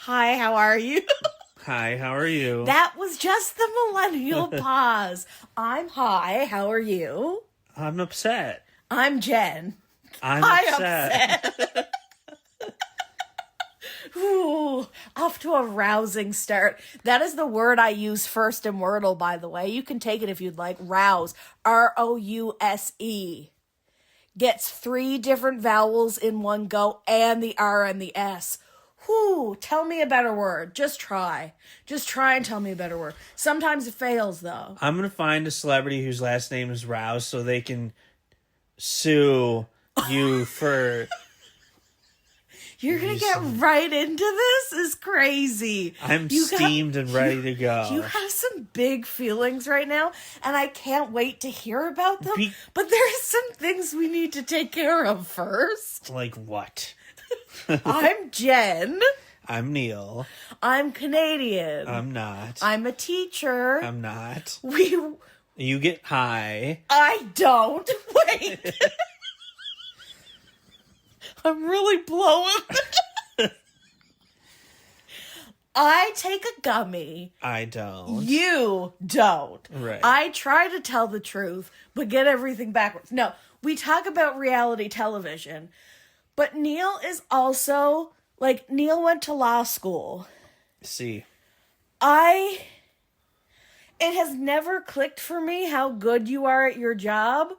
Hi, how are you? Hi, how are you? That was just the millennial pause. I'm hi, how are you? I'm upset. I'm Jen. I'm upset. Ooh, off to a rousing start. That is the word I use first in Wordle, by the way. You can take it if you'd like. Rouse. R-O-U-S-E. Gets 3 different vowels in one go and the R and the S. Whew, tell me a better word. Just try. Just try and tell me a better word. Sometimes it fails, though. I'm going to find a celebrity whose last name is Rouse so they can sue you for... You're going to get right into this? Is crazy. I'm steamed and ready to go. You have some big feelings right now, and I can't wait to hear about them. But there's some things we need to take care of first. Like what? I'm Jen. I'm Neal. I'm Canadian. I'm not. I'm a teacher. I'm not. You get high. I don't. Wait. I'm really blowing. I take a gummy. I don't. You don't. Right. I try to tell the truth, but get everything backwards. No, we talk about reality television, but Neal is also, Neal went to law school. See. It has never clicked for me how good you are at your job.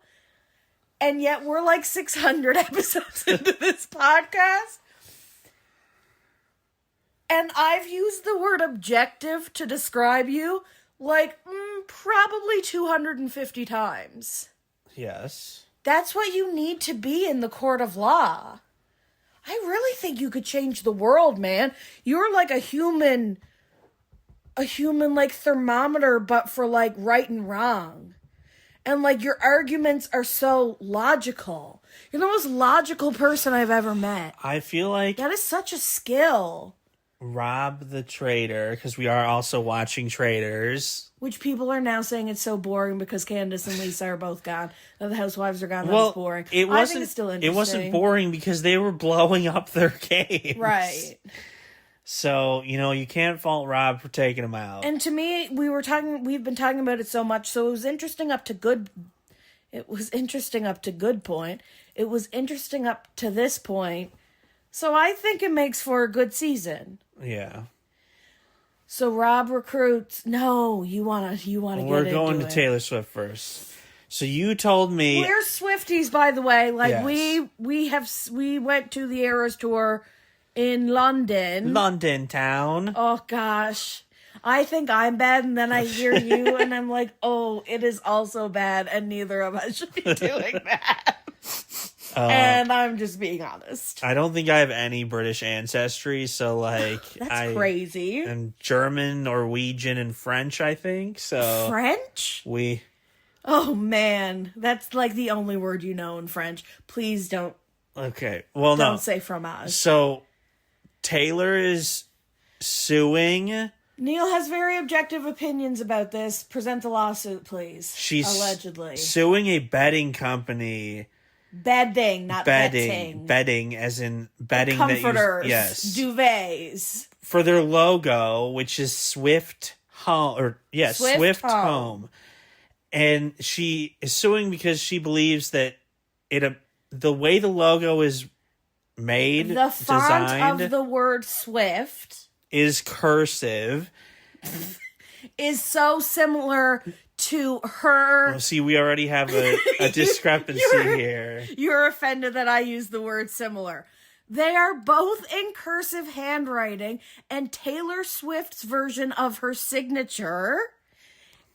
And yet we're 600 episodes into this podcast. And I've used the word objective to describe you probably 250 times. Yes. That's what you need to be in the court of law. I really think you could change the world, man. You're like a human thermometer, but for right and wrong. And, your arguments are so logical. You're the most logical person I've ever met. I feel like... That is such a skill. Rob the Traitor, because we are also watching Traitors. Which people are now saying it's so boring because Candace and Lisa are both gone. The housewives are gone. Well, That's boring. I think it's still interesting. It wasn't boring because they were blowing up their games. Right. So, you can't fault Rob for taking them out. And to me, we've been talking about it so much, so it was interesting up to good point. It was interesting up to this point. So I think it makes for a good season. Yeah. So Rob recruits. No, you wanna get into it. We're going to Taylor Swift first. So you told me we're Swifties, by the way. Yes. we went to the Eras tour in London. London town. Oh, gosh. I think I'm bad, and then I hear you, and I'm like, oh, it is also bad, and neither of us should be doing that. And I'm just being honest. I don't think I have any British ancestry, so, That's crazy. And German, Norwegian, and French, I think, so... French? Oh, man. That's, the only word you know in French. Please don't... Okay, well, Don't say fromage. So... Taylor is suing. Neal has very objective opinions about this. Present the lawsuit, please. She's allegedly suing a betting company. Bedding, not betting. Bedding, as in betting. Comforters, yes, duvets for their logo, which is Swift Home, Swift Home. And she is suing because she believes that the way the logo is made, the font designed, of the word Swift is cursive, is so similar to her. Well, see, we already have a discrepancy here. You're offended that I use the word similar. They are both in cursive handwriting, and Taylor Swift's version of her signature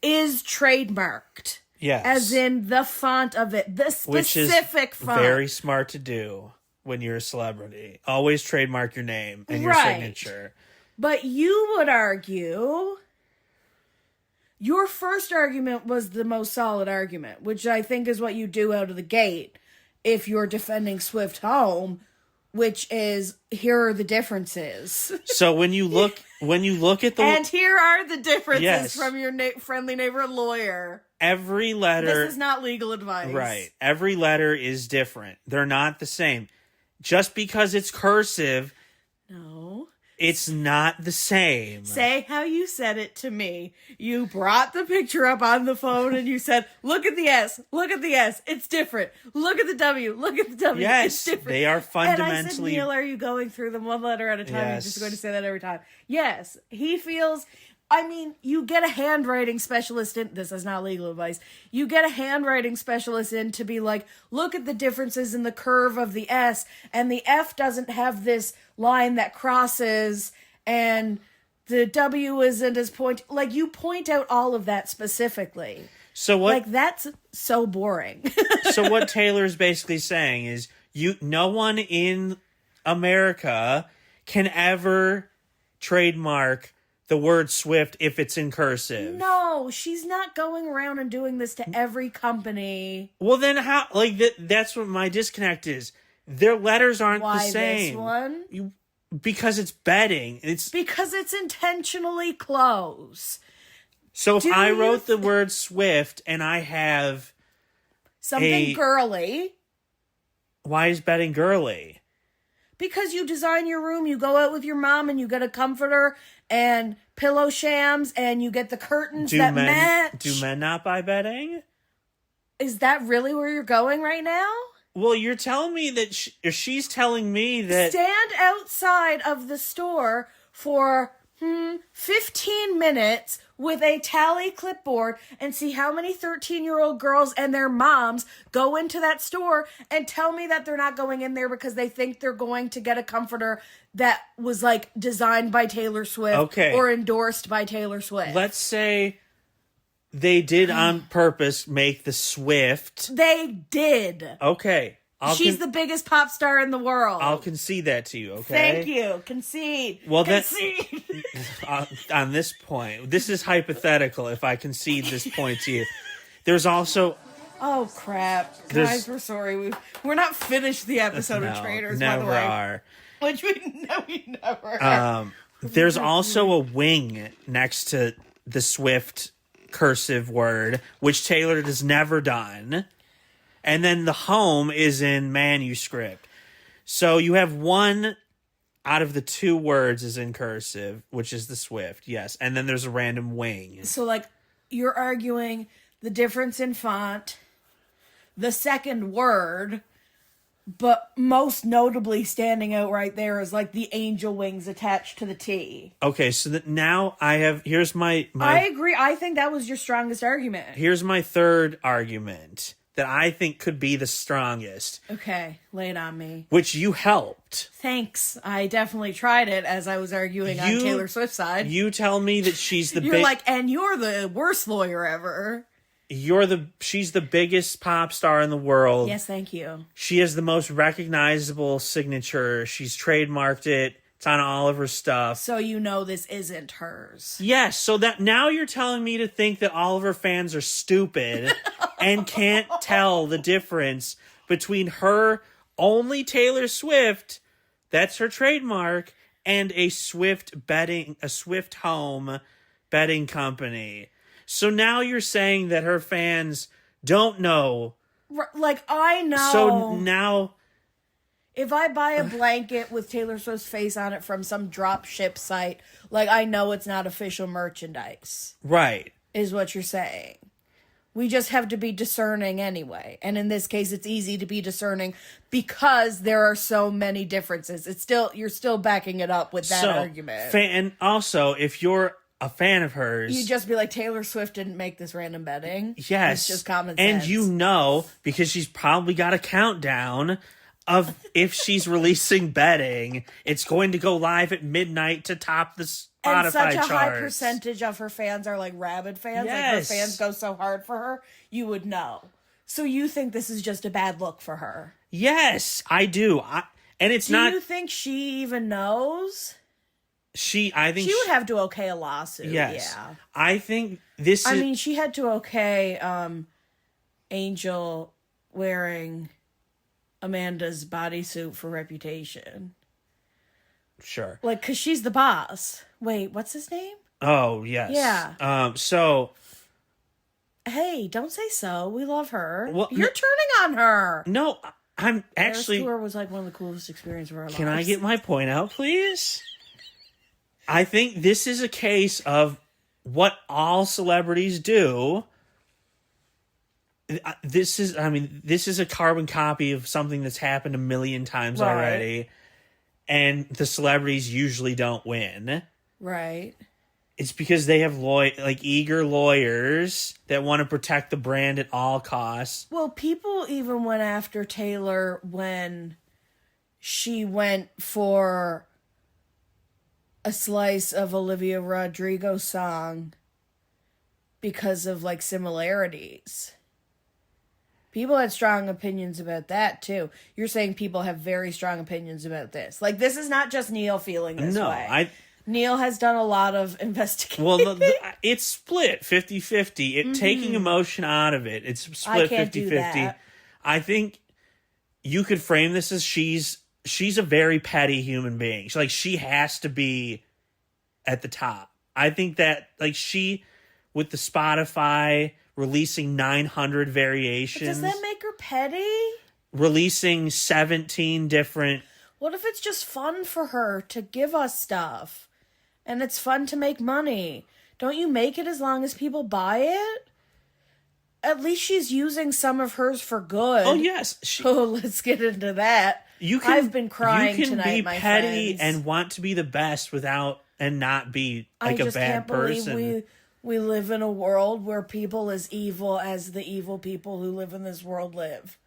is trademarked. Yes. As in the font of it, the specific font. Very smart to do. When you're a celebrity, always trademark your name and your signature. But you would argue, your first argument was the most solid argument, which I think is what you do out of the gate if you're defending Swift Home, which is, here are the differences. So when you look at the... And here are the differences from your friendly neighbor lawyer. Every letter... This is not legal advice. Right. Every letter is different. They're not the same. Just because it's cursive... No. It's not the same. Say how you said it to me. You brought the picture up on the phone and you said, look at the S. Look at the S. It's different. Look at the W. Look at the W. Yes, it's different. They are fundamentally... And I said, Neal, are you going through them one letter at a time? Yes. You're just going to say that every time. Yes. He feels... I mean, you get a handwriting specialist in... This is not legal advice. You get a handwriting specialist in to be like, look at the differences in the curve of the S, and the F doesn't have this line that crosses, and the W isn't as point... Like, you point out all of that specifically. So what... Like, that's so boring. So what Taylor's basically saying is, no one in America can ever trademark the word Swift if it's in cursive. No, she's not going around and doing this to every company. Well, then how... Like, that's what my disconnect is. Their letters aren't the same. Why this one? Because it's betting. Because it's intentionally close. So if I wrote the word Swift and I have... Something girly. Why is betting girly? Because you design your room, you go out with your mom and you get a comforter and pillow shams and you get the curtains match. Do men not buy bedding? Is that really where you're going right now? Well, you're telling me that she's telling me that... Stand outside of the store for 15 minutes with a tally clipboard and see how many 13-year-old girls and their moms go into that store and tell me that they're not going in there because they think they're going to get a comforter that was like designed by Taylor Swift or endorsed by Taylor Swift. Let's say they did on purpose make the Swift. They did. Okay. She's the biggest pop star in the world. I'll concede that to you, okay? Thank you. Concede. Well, concede. On this point, this is hypothetical if I concede this point to you. There's also... Oh, crap. Guys, we're sorry. We're not finished the episode of Traitors, by the way. Never are. Which we never are. There's also a wing next to the Swift cursive word, which Taylor has never done. And then the home is in manuscript. So you have one out of the two words is in cursive, which is the Swift, yes. And then there's a random wing. So, like, you're arguing the difference in font, the second word, but most notably standing out right there is, like, the angel wings attached to the T. Okay, so now I have... Here's my... I agree. I think that was your strongest argument. Here's my third argument that I think could be the strongest. Okay, lay it on me. Which you helped. Thanks. I definitely tried it as I was arguing on Taylor Swift's side. You tell me that she's the You're like, and you're the worst lawyer ever. She's the biggest pop star in the world. Yes, thank you. She has the most recognizable signature. She's trademarked it. It's on all of her stuff. So you know this isn't hers. Yes, so that now you're telling me to think that all of her fans are stupid and can't tell the difference between her only Taylor Swift, that's her trademark, and a Swift home betting company. So now you're saying that her fans don't know. Like, I know. So now... If I buy a blanket with Taylor Swift's face on it from some drop ship site, like, I know it's not official merchandise. Right. Is what you're saying. We just have to be discerning anyway. And in this case, it's easy to be discerning because there are so many differences. You're still backing it up with that argument. And also, if you're a fan of hers... You just be like, Taylor Swift didn't make this random betting. Yes. It's just common sense. And you know, because she's probably got a countdown... of if she's releasing betting, it's going to go live at midnight to top the Spotify charts. And such a high percentage of her fans are like rabid fans. Yes. Like her fans go so hard for her, you would know. So you think this is just a bad look for her? Yes, I do. And it's not... Do you think she even knows? I think she would have to okay a lawsuit. Yes. Yeah. I think this is... I mean, she had to okay Angel wearing Amanda's bodysuit for Reputation. Sure. Like, because she's the boss. Wait, what's his name? Oh, yes. Yeah. So... Hey, don't say so. We love her. Well, You're turning on her. No, I'm actually... Eris Tour was like one of the coolest experiences of our lives. Can I get my point out, please? I think this is a case of what all celebrities do. This is a carbon copy of something that's happened a million times already. And the celebrities usually don't win. Right. It's because they have eager lawyers that want to protect the brand at all costs. Well, people even went after Taylor when she went for a slice of Olivia Rodrigo's song because of like similarities. People had strong opinions about that too. You're saying people have very strong opinions about this. Like, this is not just Neal feeling this way. Neal has done a lot of investigating. Well, it's split 50-50. Taking emotion out of it, it's split 50-50. I think you could frame this as she's a very petty human being. She has to be at the top. I think that she, with the Spotify releasing 900 variations. But does that make her petty? Releasing 17 different... What if it's just fun for her to give us stuff? And it's fun to make money. Don't you make it as long as people buy it? At least she's using some of hers for good. Oh, yes. Let's get into that. I've been crying tonight, my friends. You can be petty and want to be the best and not be a bad person. I just can't believe we live in a world where people as evil as the evil people who live in this world live.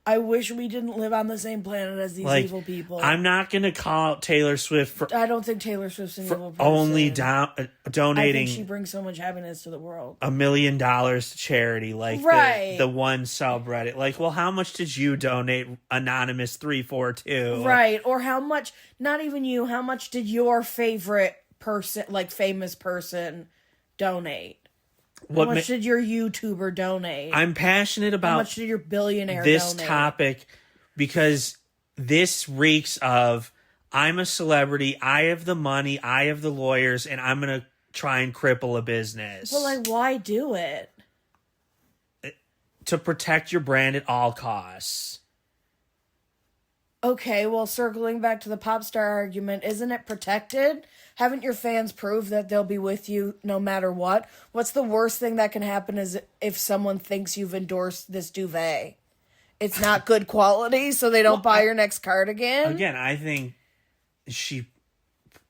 I wish we didn't live on the same planet as these evil people. I'm not going to call out Taylor Swift for... I don't think Taylor Swift's an evil person. Only donating... I think she brings so much happiness to the world. $1 million to charity, the one subreddit. Well, how much did you donate, Anonymous 342? Right, or how much, not even you, how much did your favorite person, famous person, donate? How much did your YouTuber donate? I'm passionate about how much did your billionaire this donate? Topic because this reeks of I'm a celebrity, I have the money, I have the lawyers, and I'm going to try and cripple a business. Well, why do it? To protect your brand at all costs. Okay, well, circling back to the pop star argument, isn't it protected? Haven't your fans proved that they'll be with you no matter what? What's the worst thing that can happen is if someone thinks you've endorsed this duvet? It's not good quality, so they don't buy your next cardigan? Again, I think she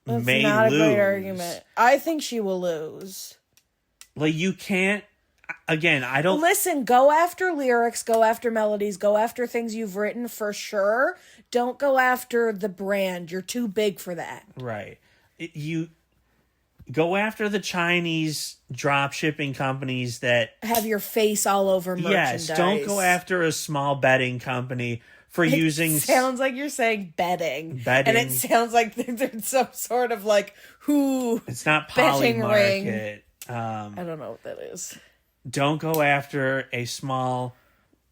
That's may not lose. A great argument. I think she will lose. You can't... Again, I don't... Listen, go after lyrics, go after melodies, go after things you've written for sure. Don't go after the brand. You're too big for that. Right. You go after the Chinese drop shipping companies that... have your face all over merchandise. Yes, don't go after a small betting company for using... It sounds like you're saying betting. Betting. And it sounds like there's some sort of who... It's not Polymarket. I don't know what that is. Don't go after a small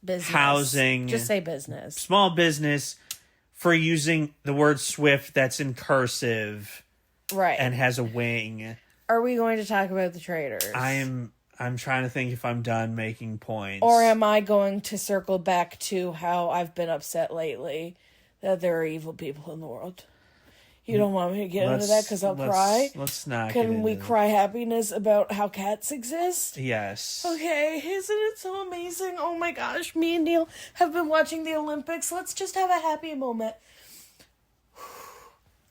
business. Housing. Just say business. Small business for using the word Swift that's in cursive. Right. And has a wing. Are we going to talk about the Traitors? I'm trying to think if I'm done making points. Or am I going to circle back to how I've been upset lately that there are evil people in the world? You don't want me to get into that because I'll cry? Let's not. Can we cry happiness about how cats exist? Yes. Okay, isn't it so amazing? Oh my gosh, me and Neal have been watching the Olympics. Let's just have a happy moment.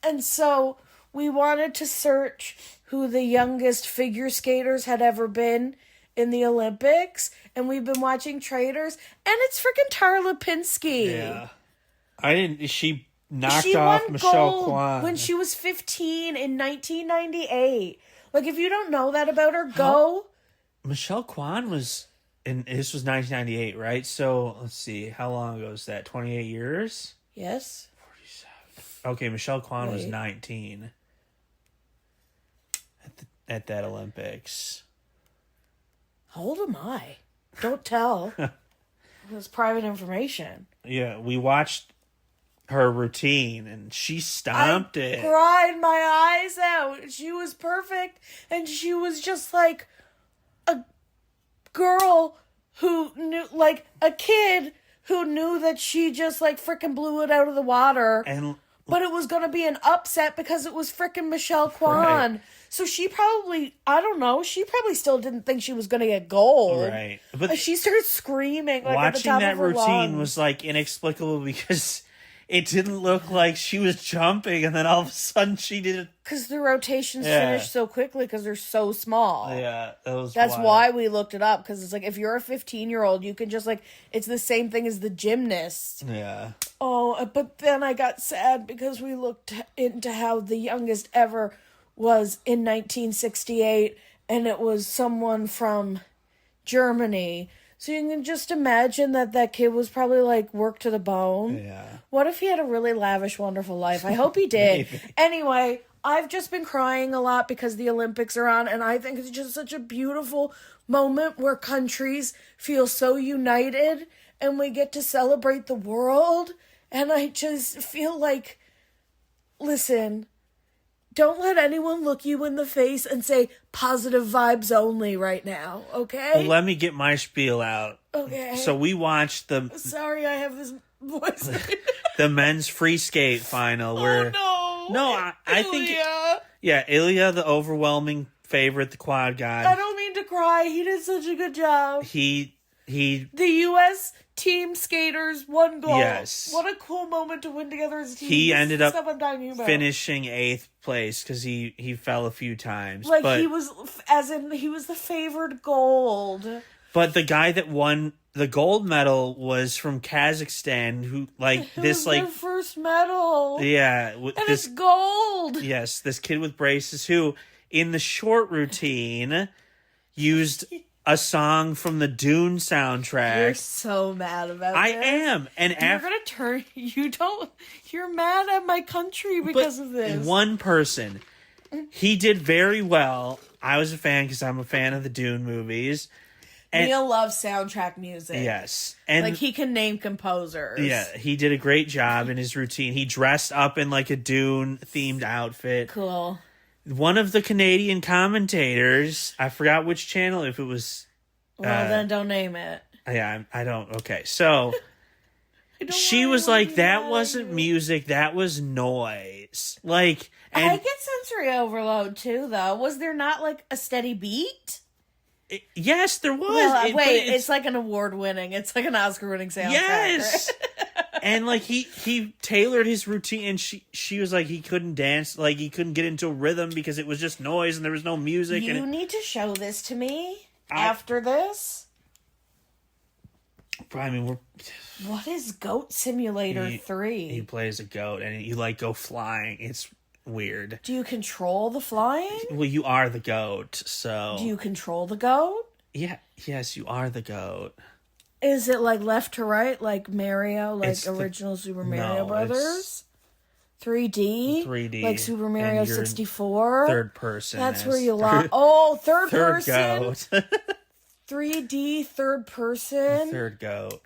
And so we wanted to search who the youngest figure skaters had ever been in the Olympics. And we've been watching Traitors. And it's freaking Tara Lipinski. Yeah. She knocked off Michelle Kwan when she was 15 in 1998. If you don't know that about her, go. Michelle Kwan was this was 1998, right? So let's see, how long ago was that? 28 years? Yes. 47. Okay, Michelle Kwan was 19 at that Olympics. How old am I? Don't tell. It's private information. Yeah, we watched her routine and she stomped it. I cried my eyes out. She was perfect, and she was just like a girl who knew, a kid who knew that she just freaking blew it out of the water. And But it was going to be an upset because it was frickin' Michelle Kwan. Right. So she probably, I don't know, she probably still didn't think she was going to get gold. Right. But she started screaming. Like, watching at the top that of her routine lungs. was, like, inexplicable because it didn't look like she was jumping and then all of a sudden she did it. Because the rotations finish so quickly because they're so small. Yeah, that's why we looked it up. Because it's like, if you're a 15-year-old, you can just, like, it's the same thing as the gymnast. Yeah. Oh, but then I got sad because we looked into how the youngest ever was in 1968, and it was someone from Germany. So you can just imagine that kid was probably, like, worked to the bone. Yeah. What if he had a really lavish, wonderful life? I hope he did. Anyway, I've just been crying a lot because the Olympics are on, and I think it's just such a beautiful moment where countries feel so united, and we get to celebrate the world. And I just feel like, listen, don't let anyone look you in the face and say positive vibes only right now, okay? Well, let me get my spiel out. Okay. So we watched Sorry, I have this voice. the men's free skate final where... Oh, no. No, I think... Yeah, Ilya, the overwhelming favorite, the quad god. I don't mean to cry. He did such a good job. The U.S. team skaters won gold. Yes. What a cool moment to win together as a team. He ended up finishing 8th place because he fell a few times. Like, he was the favored gold. But the guy that won the gold medal was from Kazakhstan, who, like, this, like... their first medal. Yeah. And it's gold. Yes, this kid with braces who, in the short routine, used... a song from the Dune soundtrack. You're so mad about I this. am. And you're gonna turn... You're mad at my country because of this. One person. He did very well. I was a fan because I'm a fan of the Dune movies. And Neal loves soundtrack music. Yes. And like, he can name composers. Yeah, he did a great job in his routine. He dressed up in, like, a Dune-themed outfit. Cool. One of the Canadian commentators, I forgot which channel, if it was... Well, then don't name it. Yeah, I don't... Okay, so... she was like, that wasn't music, that was noise. Like... And I get sensory overload, too, though. Was there not, like, a steady beat? Yes, there was. Well, it's like an award-winning... It's like an Oscar-winning soundtrack. Yes! And, like, he tailored his routine, and she was like, he couldn't dance, like, he couldn't get into a rhythm because it was just noise and there was no music. You need to show this to me after this. I mean, what is Goat Simulator 3? He plays a goat, and you, like, go flying. It's weird. Do you control the flying? Well, you are the goat, so... Do you control the goat? Yeah, yes, you are the goat. Is it, like, left to right, like Mario, like original Super Mario Brothers? 3D? 3D. Like Super Mario 64? Third person. That's where you lock... Oh, third person? Goat. 3D, third person? Third goat.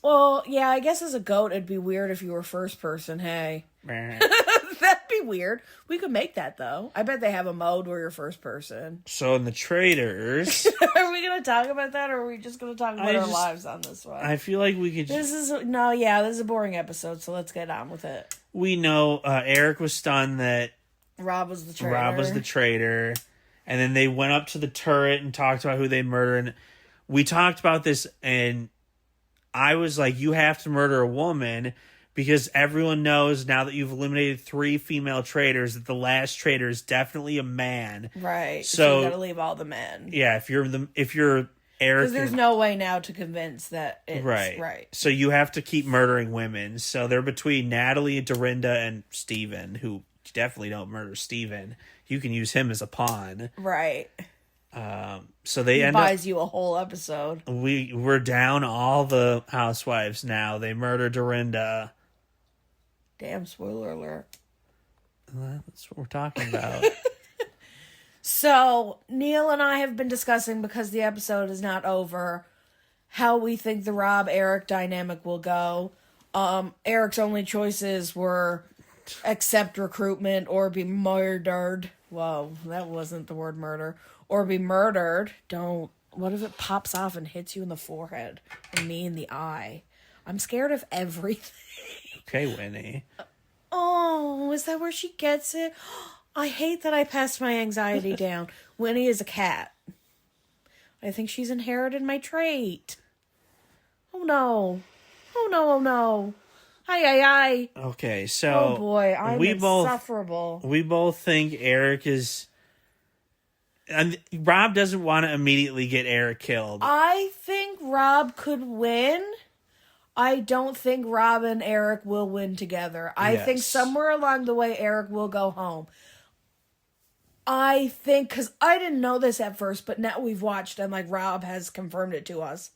Well, yeah, I guess as a goat, it'd be weird if you were first person, hey. That'd be weird. We could make that, though. I bet they have a mode where you're first person. So in the Traitors... Are we going to talk about that, or are we just going to talk about our lives on this one? I feel like we could... This is a boring episode, so let's get on with it. We know Eric was stunned that... Rob was the traitor. And then they went up to the turret and talked about who they murdered. And we talked about this, and I was like, you have to murder a woman... Because everyone knows now that you've eliminated 3 female traitors that the last traitor is definitely a man. Right. So you gotta leave all the men. Yeah, if you're Eric, because there's no way now to convince that it's right. So you have to keep murdering women. So they're between Natalie, Dorinda, and Steven, who definitely don't murder Steven. You can use him as a pawn. Right. So he buys you a whole episode. We're down all the housewives now. They murder Dorinda. Damn, spoiler alert. That's what we're talking about. So, Neal and I have been discussing, because the episode is not over, how we think the Rob-Eric dynamic will go. Eric's only choices were accept recruitment or be murdered. Whoa, that wasn't the word murder. Or be murdered. What if it pops off and hits you in the forehead? And me in the eye? I'm scared of everything. Okay, Winnie. Oh, is that where she gets it? I hate that I passed my anxiety down. Winnie is a cat. I think she's inherited my trait. Oh no. Oh no, oh no. Hi. Okay, so... Oh boy, I'm insufferable. We both think Eric is... And Rob doesn't want to immediately get Eric killed. I think Rob could win. I don't think Rob and Eric will win together. I think somewhere along the way, Eric will go home. I think, because I didn't know this at first, but now we've watched and like Rob has confirmed it to us.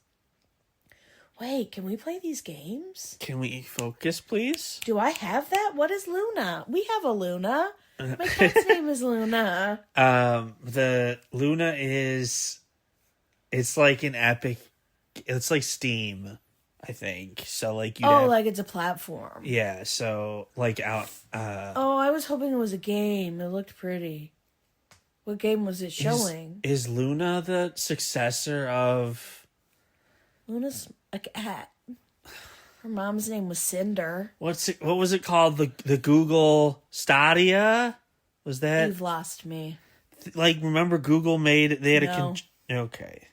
Wait, can we play these games? Can we focus, please? Do I have that? What is Luna? We have a Luna. My cat's name is Luna. The Luna is... It's like an epic... It's like Steam, I think. So, like... like it's a platform. Yeah, so, like, out... I was hoping it was a game. It looked pretty. What game was it showing? Is Luna the successor of... Luna's a cat. Her mom's name was Cinder. What was it called? The Google Stadia? Was that? You've lost me. Like, remember Google made... They had Okay.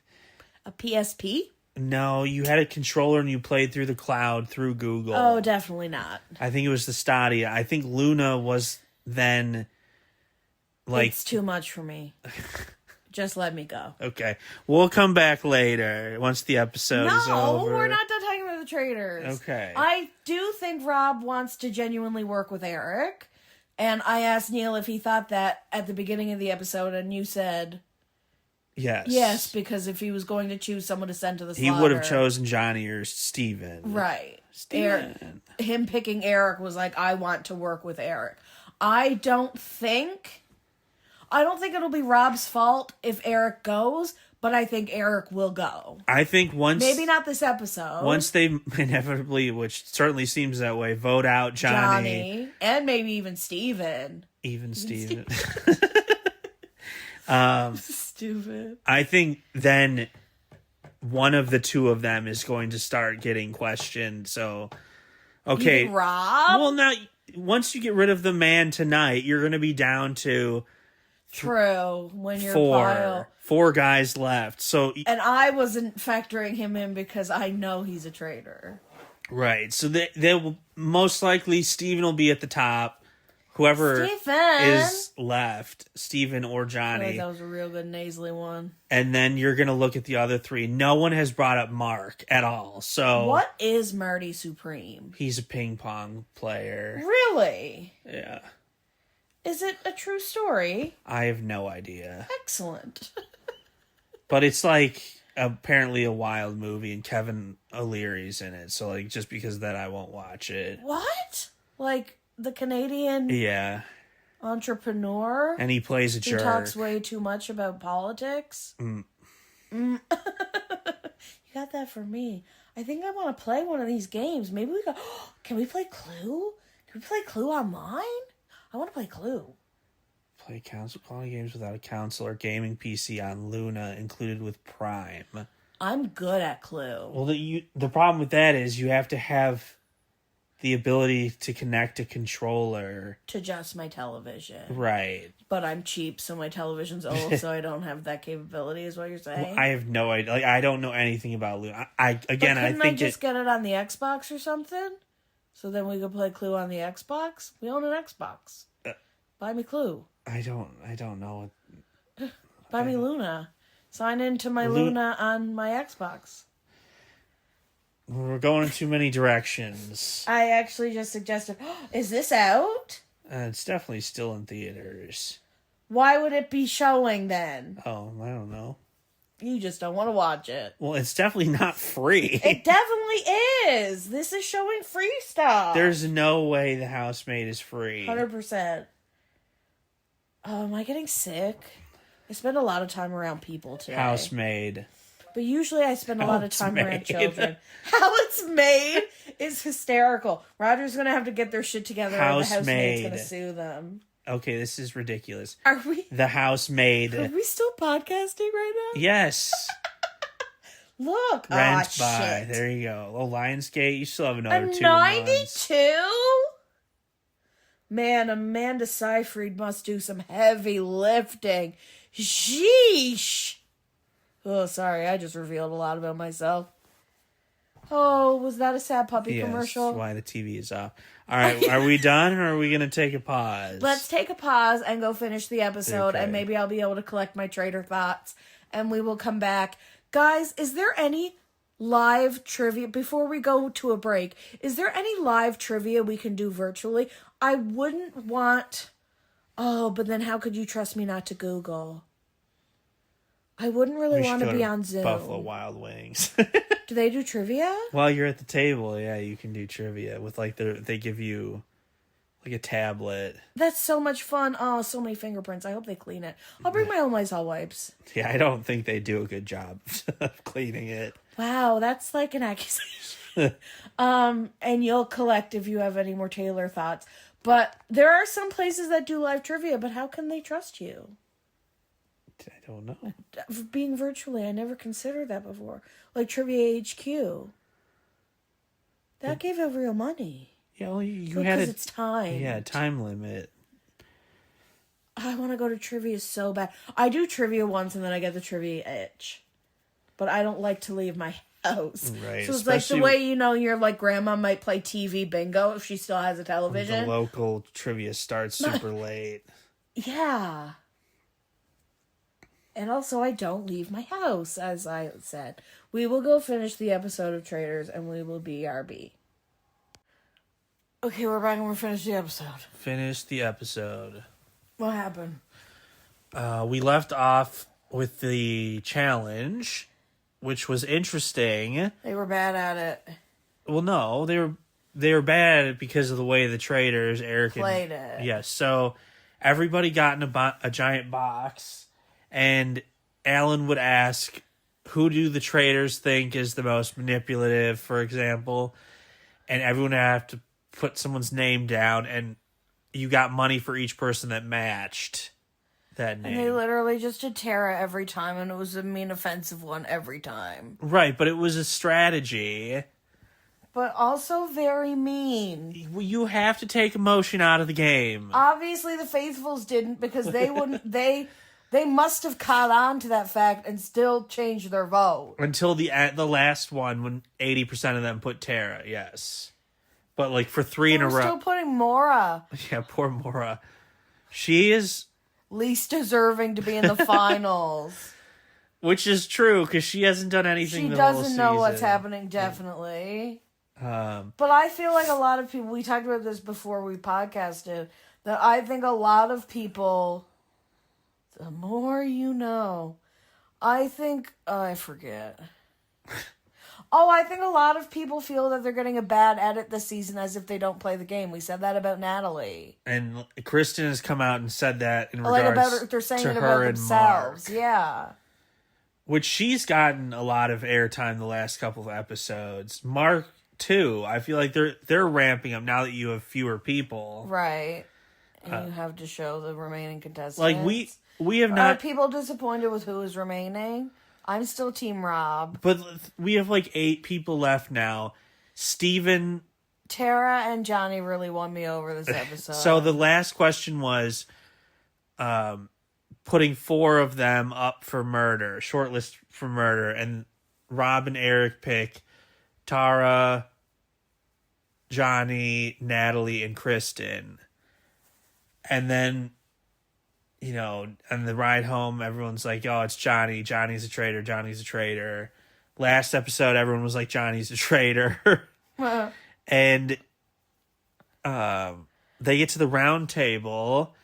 A PSP? No, you had a controller and you played through the cloud through Google. Oh, definitely not. I think it was the Stadia. I think Luna was then... Like, it's too much for me. Just let me go. Okay. We'll come back later once the episode is over. No, we're not done talking about the Traitors. Okay. I do think Rob wants to genuinely work with Eric. And I asked Neal if he thought that at the beginning of the episode, and you said... Yes. Yes, because if he was going to choose someone to send to the slaughter... He would have chosen Johnny or Steven. Right. Steven. Him picking Eric was like, I want to work with Eric. I don't think it'll be Rob's fault if Eric goes, but I think Eric will go. I think once... Maybe not this episode. Once they inevitably, which certainly seems that way, vote out Johnny. And maybe even Steven. Even Steven. Stupid. I think then one of the two of them is going to start getting questioned, so... Okay. You think Rob? Well, now, once you get rid of the man tonight, you're going to be down to... True. When you're four guys left. So, and I wasn't factoring him in because I know he's a traitor. Right. So they will most likely Steven will be at the top. Whoever is left, Steven or Johnny. Like that was a real good nasally one. And then you're gonna look at the other three. No one has brought up Mark at all. So what is Marty Supreme? He's a ping pong player. Really? Yeah. Is it a true story? I have no idea. Excellent. But it's like apparently a wild movie and Kevin O'Leary's in it. So like just because of that I won't watch it. What? Like the Canadian entrepreneur? And he plays a jerk. He talks way too much about politics? You got that for me. I think I want to play one of these games. Maybe we go... Can we play Clue? Can we play Clue online? I want to play Clue. Play quality games without a console or gaming PC on Luna included with Prime. I'm good at Clue. Well, the problem with that is you have to have the ability to connect a controller to just my television. Right. But I'm cheap, so my television's old, so I don't have that capability, is what you're saying? Well, I have no idea. Like, I don't know anything about Luna. I think I just get it on the Xbox or something? So then we could play Clue on the Xbox? We own an Xbox. Buy me Clue. I don't know. Buy me Luna. Sign into my Luna on my Xbox. We're going in too many directions. I actually just suggested, is this out? It's definitely still in theaters. Why would it be showing then? Oh, I don't know. You just don't want to watch it. Well, it's definitely not free. It definitely is. This is showing free stuff. There's no way The Housemaid is free. 100%. Oh, am I getting sick? I spend a lot of time around people today. Housemaid. But usually I spend a lot of time around children. How It's Made is hysterical. Roger's going to have to get their shit together and the housemaid's going to sue them. Okay, this is ridiculous. Are we? The Housemaid. Are we still podcasting right now? Yes. Look. Rent by. Shit. There you go. Oh, Lionsgate, you still have another 2 months. 92? Man, Amanda Seyfried must do some heavy lifting. Sheesh. Oh, sorry. I just revealed a lot about myself. Oh, was that a sad puppy commercial? Yes, why the TV is off. All right, are we done or are we going to take a pause? Let's take a pause and go finish the episode, Okay. and maybe I'll be able to collect my traitor thoughts, and we will come back. Guys, is there any live trivia, before we go to a break, is there any live trivia we can do virtually? I wouldn't want... Oh, but then how could you trust me not to Google? I wouldn't really want to be on Zoom. Buffalo Wild Wings. Do they do trivia? While you're at the table, yeah, you can do trivia with like they give you like a tablet. That's so much fun. Oh, so many fingerprints. I hope they clean it. I'll bring my own Lysol wipes. Yeah, I don't think they do a good job of cleaning it. Wow, that's like an accusation. And you'll collect if you have any more Taylor thoughts. But there are some places that do live trivia, but how can they trust you? I don't know. Being virtually, I never considered that before. Like Trivia HQ. That gave out real money. Yeah, well, you because had it's time. Yeah, time limit. I want to go to trivia so bad. I do trivia once and then I get the trivia itch. But I don't like to leave my house. Right. So it's like the way, your like grandma might play TV bingo if she still has a television. The local trivia starts super late. Yeah. And also, I don't leave my house, as I said. We will go finish the episode of Traitors, and we will BRB. Okay, we're back and we're finished the episode. Finish the episode. What happened? We left off with the challenge, which was interesting. They were bad at it. Well, no, they were bad because of the way the Traitors, Eric, played it. Yes, so everybody got in a giant box. And Alan would ask, who do the Traitors think is the most manipulative, for example? And everyone would have to put someone's name down, and you got money for each person that matched that name. And they literally just did Tara every time, and it was a mean, offensive one every time. Right, but it was a strategy. But also very mean. You have to take emotion out of the game. Obviously, the Faithfuls didn't, because they wouldn't... They must have caught on to that fact and still changed their vote. Until the last one, when 80% of them put Tara, yes. But like for 3 in a row. Still putting Mora. Yeah, poor Mora. She is... least deserving to be in the finals. Which is true, because she hasn't done anything the whole season. She doesn't know what's happening, definitely. But I feel like a lot of people... We talked about this before we podcasted. That I think a lot of people... The more you know. I think... Oh, I forget. I think a lot of people feel that they're getting a bad edit this season as if they don't play the game. We said that about Natalie. And Kristen has come out and said that in like regards about, they're saying to it her about and themselves. Mark. Yeah. Which she's gotten a lot of airtime the last couple of episodes. Mark, too. I feel like they're ramping up now that you have fewer people. Right. And you have to show the remaining contestants. Like, we have not... Are people disappointed with who is remaining? I'm still Team Rob. But we have like 8 people left now. Steven... Tara and Johnny really won me over this episode. So the last question was putting 4 of them up for murder, shortlist for murder. And Rob and Eric pick Tara, Johnny, Natalie, and Kristen. And then... on the ride home, everyone's like, oh, it's Johnny. Johnny's a traitor. Johnny's a traitor. Last episode, everyone was like, Johnny's a traitor. And they get to the round table,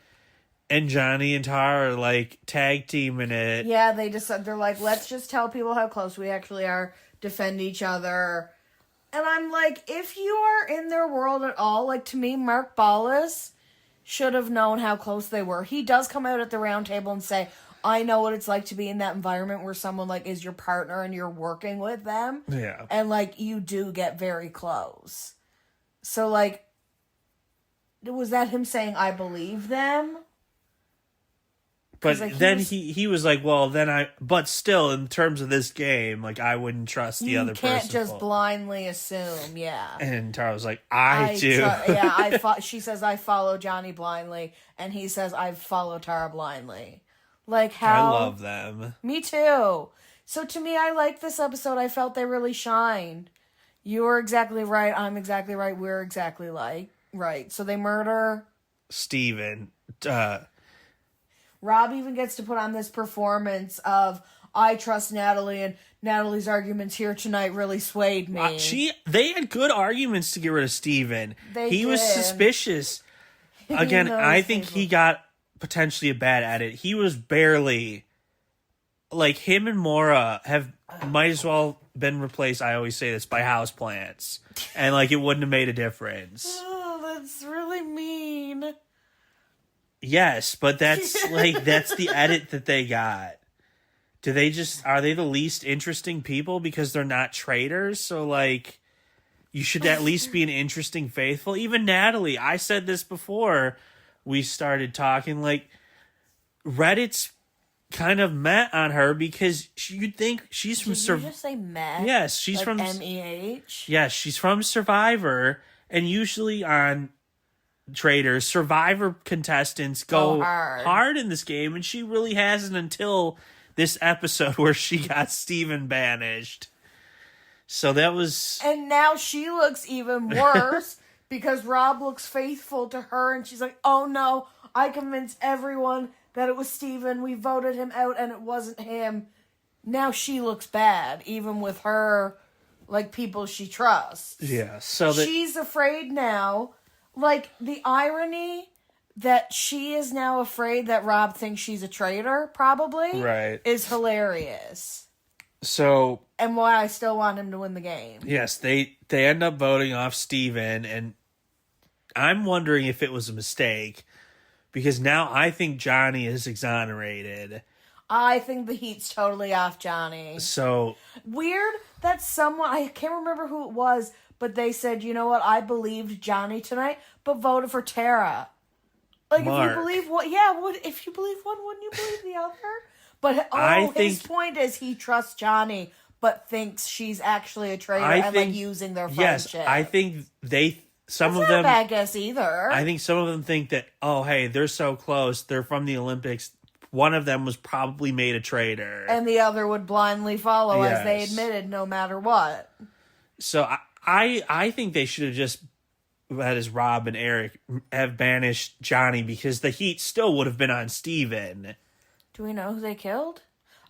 and Johnny and Tara are like tag teaming it. Yeah, they're like, let's just tell people how close we actually are, defend each other. And I'm like, if you are in their world at all, like to me, Mark Ballas should have known how close they were. He does come out at the round table and say, I know what it's like to be in that environment where someone like is your partner and you're working with them. Yeah. And like you do get very close. So like, was that him saying, I believe them? But like, then he was like, well, but still, in terms of this game, like, I wouldn't trust the other person. You can't just blindly assume, yeah. And Tara was like, I do. She says, I follow Johnny blindly, and he says, I follow Tara blindly. Like, how? I love them. Me too. So to me, I like this episode. I felt they really shined. You were exactly right. I'm exactly right. We're exactly right. So they murder Steven. Rob even gets to put on this performance of, I trust Natalie, and Natalie's arguments here tonight really swayed me. They had good arguments to get rid of Steven. He was suspicious. Again, I think he got potentially a bad edit. He was barely... Like, him and Maura might as well been replaced, I always say this, by houseplants. And, like, it wouldn't have made a difference. Oh, that's really mean. Yes, but that's the edit that they got. Are they the least interesting people because they're not traitors? So, like, you should at least be an interesting faithful. Even Natalie, I said this before we started talking, like, Reddit's kind of met on her because you'd think she's from Survivor. Did you just say met? Yes, she's from MEH. Yes, she's from Survivor, and usually on Traitors, Survivor contestants go hard in this game, and she really hasn't until this episode where she got Steven banished. So that was... And now she looks even worse because Rob looks faithful to her, and she's like, oh no, I convinced everyone that it was Steven. We voted him out, and it wasn't him. Now she looks bad, even with her, like, people she trusts. Yeah, so she's afraid now. Like, the irony that she is now afraid that Rob thinks she's a traitor, probably, right, is hilarious. So... And why I still want him to win the game. Yes, they end up voting off Steven, and I'm wondering if it was a mistake, because now I think Johnny is exonerated. I think the heat's totally off Johnny. So... Weird that someone, I can't remember who it was, but they said, you know what, I believed Johnny tonight, but voted for Tara. Like, Mark. If you believe if you believe one, wouldn't you believe the other? But his point is he trusts Johnny, but thinks she's actually a traitor like using their friendship. Yes, I think some That's of not them... a bad guess either. I think some of them think that, oh, hey, they're so close, they're from the Olympics, one of them was probably made a traitor. And the other would blindly follow, as they admitted, no matter what. So I think they should have just, that is Rob and Eric, have banished Johnny, because the heat still would have been on Steven. Do we know who they killed?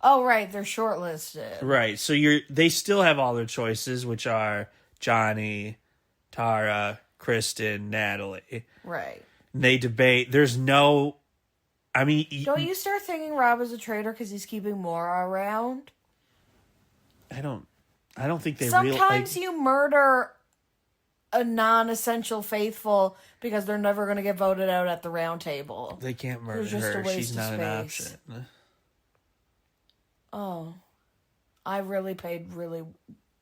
Oh, right, they're shortlisted. Right, so they still have all their choices, which are Johnny, Tara, Kristen, Natalie. Right. And they debate. There's no... I mean... Don't you start thinking Rob is a traitor because he's keeping Maura around? I don't think they Sometimes you murder a non-essential faithful because they're never going to get voted out at the round table. They can't murder her. She's not an option. Oh. I really paid really,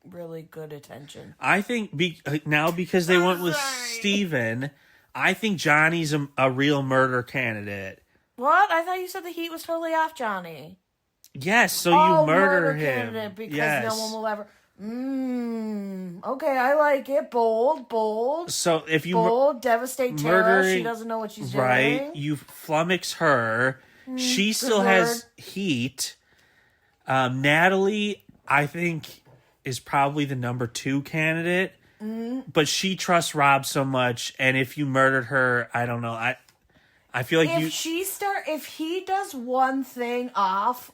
really good attention. I think now because they went with Steven, I think Johnny's a real murder candidate. What? I thought you said the heat was totally off Johnny. Yes, so you murder him. Candidate because no one will ever... Okay, I like it. Bold. So if you... Bold, devastate Tara. She doesn't know what she's doing. Right, you flummox her. She still has heat. Natalie, I think, is probably the number 2 candidate. But she trusts Rob so much, and if you murdered her, I don't know. I feel like if he does one thing off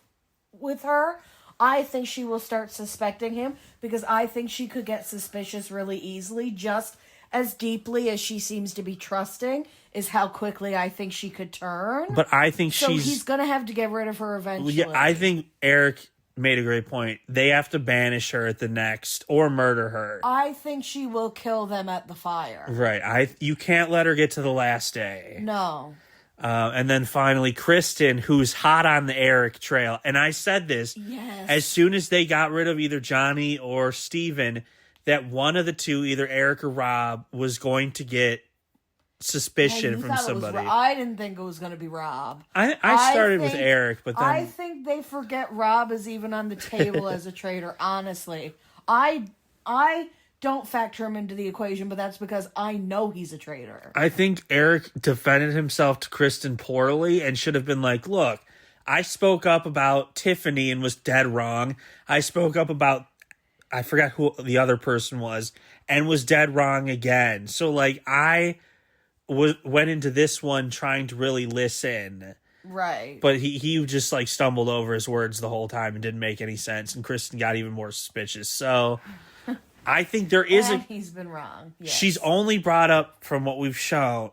with her, I think she will start suspecting him, because I think she could get suspicious really easily, just as deeply as she seems to be trusting is how quickly I think she could turn. But I think he's going to have to get rid of her eventually. Yeah, I think Eric made a great point. They have to banish her at the next, or murder her. I think she will kill them at the fire. Right. You can't let her get to the last day. No. And then finally, Kristen, who's hot on the Eric trail. And I said this, as soon as they got rid of either Johnny or Steven, that one of the two, either Eric or Rob, was going to get suspicion from somebody. I didn't think it was going to be Rob. I started with Eric, but then I think they forget Rob is even on the table as a traitor. Honestly, I don't factor him into the equation, but that's because I know he's a traitor. I think Eric defended himself to Kristen poorly and should have been like, look, I spoke up about Tiffany and was dead wrong. I spoke up about, I forgot who the other person was, and was dead wrong again. So, like, I went into this one trying to really listen. Right. But he just, like, stumbled over his words the whole time and didn't make any sense. And Kristen got even more suspicious. So, I think there is he's been wrong. Yes. She's only brought up, from what we've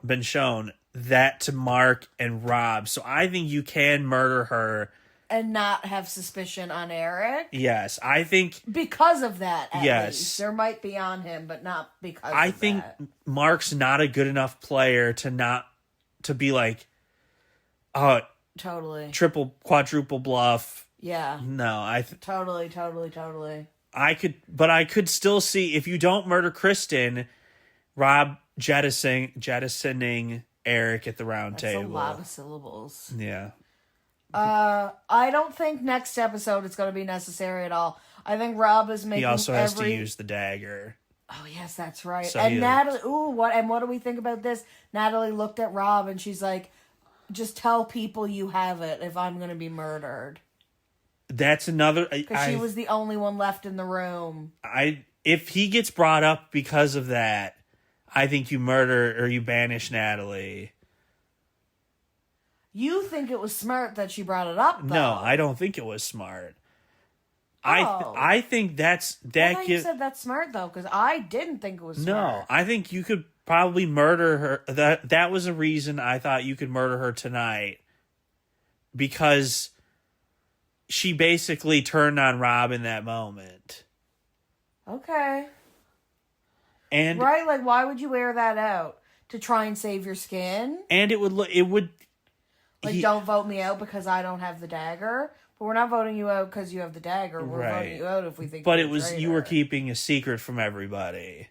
been shown, that to Mark and Rob. So I think you can murder her and not have suspicion on Eric. Yes, I think because of that. At yes, least. There might be on him, but not because. I think Mark's not a good enough player to be like, oh, totally triple, quadruple bluff. Yeah. No, totally. I could still see if you don't murder Kristen, Rob jettisoning Eric at the round table. That's a lot of syllables. Yeah. I don't think next episode it's going to be necessary at all. I think Rob is making. He also has to use the dagger. Oh yes, that's right. So and Natalie, what do we think about this? Natalie looked at Rob and she's like, "Just tell people you have it if I'm going to be murdered." That's another. Because she was the only one left in the room. If he gets brought up because of that, I think you murder or you banish Natalie. You think it was smart that she brought it up, though. No, I don't think it was smart. Oh. I think that you said that's smart, though, because I didn't think it was smart. No, I think you could probably murder her. That was a reason I thought you could murder her tonight. Because she basically turned on Rob in that moment. Okay. And right, like why would you air that out? To try and save your skin? And it would like don't vote me out because I don't have the dagger. But we're not voting you out because you have the dagger. We're voting you out if we think. But it was you were keeping a secret from everybody.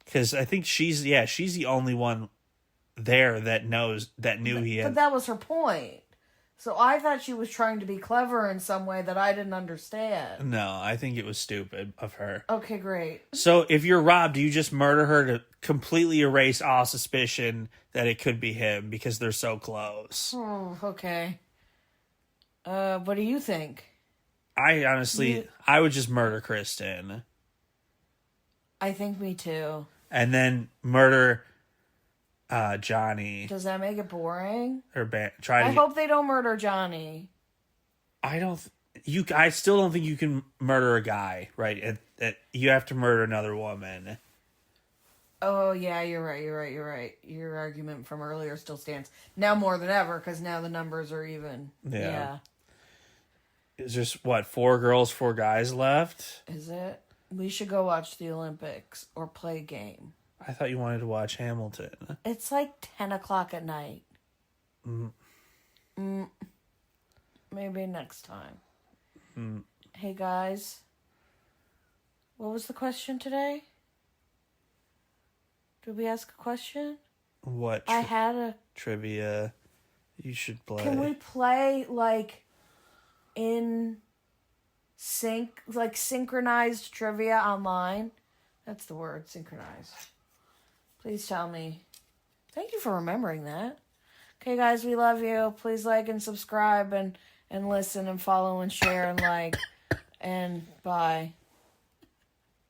Because I think she's the only one there that knew he had. But that was her point. So I thought she was trying to be clever in some way that I didn't understand. No, I think it was stupid of her. Okay, great. So if you're Rob, do you just murder her to completely erase all suspicion that it could be him because they're so close? Oh, okay. What do you think? I honestly, I would just murder Kristen. I think me too. And then murder Johnny. Does that make it boring? Or I hope they don't murder Johnny. I still don't think you can murder a guy, right? You have to murder another woman. Oh yeah, you're right. Your argument from earlier still stands now more than ever because now the numbers are even. Yeah. Is there 4 girls, 4 guys left? Is it? We should go watch the Olympics or play a game. I thought you wanted to watch Hamilton. It's like 10 o'clock at night. Maybe next time. Hey guys. What was the question today? Did we ask a question? What? I had a... Trivia. You should play. Can we play, like, in sync, like, synchronized trivia online? That's the word, synchronized. Please tell me. Thank you for remembering that. Okay, guys, we love you. Please like and subscribe and listen and follow and share and like. And bye.